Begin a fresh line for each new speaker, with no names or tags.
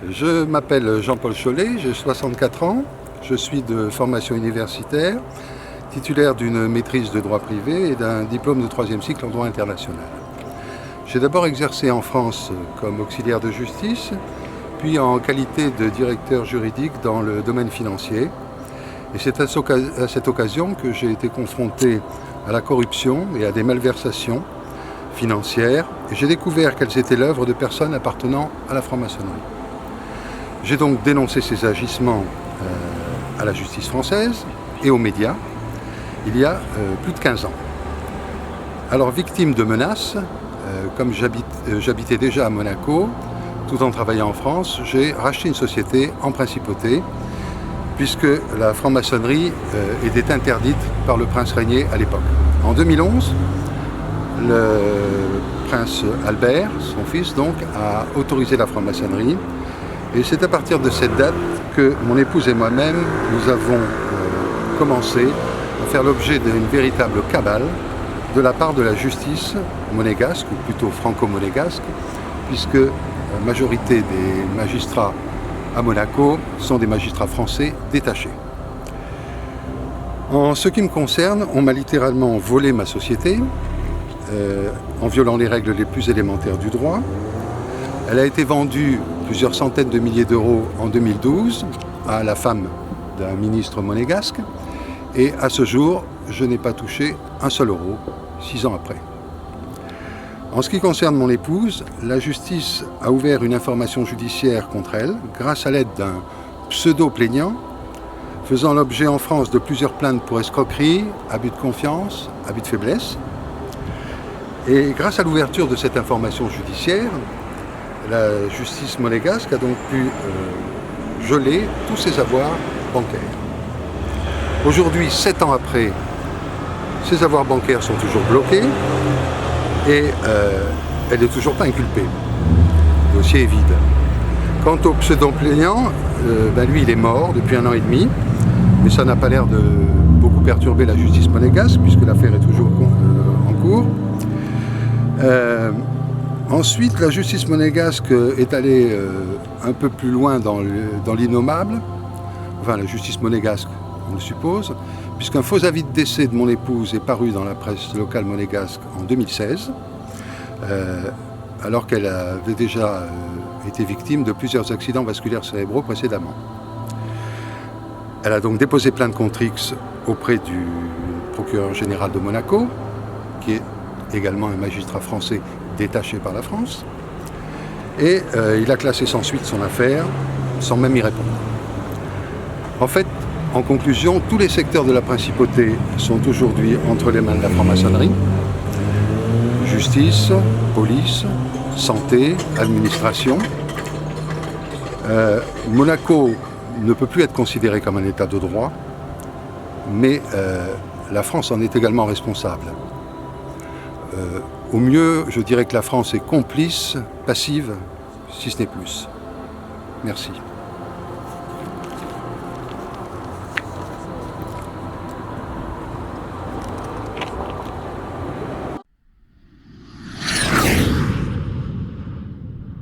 Je m'appelle Jean-Paul Chollet, j'ai 64 ans, je suis de formation universitaire, titulaire d'une maîtrise de droit privé et d'un diplôme de 3e cycle en droit international. J'ai d'abord exercé en France comme auxiliaire de justice, puis en qualité de directeur juridique dans le domaine financier. Et c'est à cette occasion que j'ai été confronté à la corruption et à des malversations financières, et j'ai découvert qu'elles étaient l'œuvre de personnes appartenant à la franc-maçonnerie. J'ai donc dénoncé ces agissements à la justice française et aux médias il y a plus de 15 ans. Alors, victime de menaces, comme j'habitais déjà à Monaco, tout en travaillant en France, j'ai racheté une société en principauté, puisque la franc-maçonnerie était interdite par le prince régnier à l'époque. En 2011, le prince Albert, son fils donc, a autorisé la franc-maçonnerie. Et c'est à partir de cette date que mon épouse et moi-même, nous avons commencé à faire l'objet d'une véritable cabale de la part de la justice monégasque, ou plutôt franco-monégasque, puisque la majorité des magistrats à Monaco sont des magistrats français détachés. En ce qui me concerne, on m'a littéralement volé ma société, en violant les règles les plus élémentaires du droit. Elle a été vendue plusieurs centaines de milliers d'euros en 2012 à la femme d'un ministre monégasque. Et à ce jour, je n'ai pas touché un seul euro, 6 ans après. En ce qui concerne mon épouse, la justice a ouvert une information judiciaire contre elle grâce à l'aide d'un pseudo-plaignant faisant l'objet en France de plusieurs plaintes pour escroquerie, abus de confiance, abus de faiblesse. Et grâce à l'ouverture de cette information judiciaire, la justice monégasque a donc pu geler tous ses avoirs bancaires. Aujourd'hui, 7 ans après, ces avoirs bancaires sont toujours bloqués et elle n'est toujours pas inculpée. Le dossier est vide. Quant au pseudo-plaignant, lui il est mort depuis 1 an et demi, mais ça n'a pas l'air de beaucoup perturber la justice monégasque puisque l'affaire est toujours en cours. Ensuite, la justice monégasque est allée un peu plus loin dans l'innommable, enfin la justice monégasque, on le suppose, puisqu'un faux avis de décès de mon épouse est paru dans la presse locale monégasque en 2016, alors qu'elle avait déjà été victime de plusieurs accidents vasculaires cérébraux précédemment. Elle a donc déposé plainte contre X auprès du procureur général de Monaco, qui est également un magistrat français détaché par la France, et il a classé sans suite son affaire, sans même y répondre. En fait, en conclusion, tous les secteurs de la principauté sont aujourd'hui entre les mains de la franc-maçonnerie. Justice, police, santé, administration. Monaco ne peut plus être considéré comme un état de droit, mais la France en est également responsable. Au mieux, je dirais que la France est complice, passive, si ce n'est plus. Merci.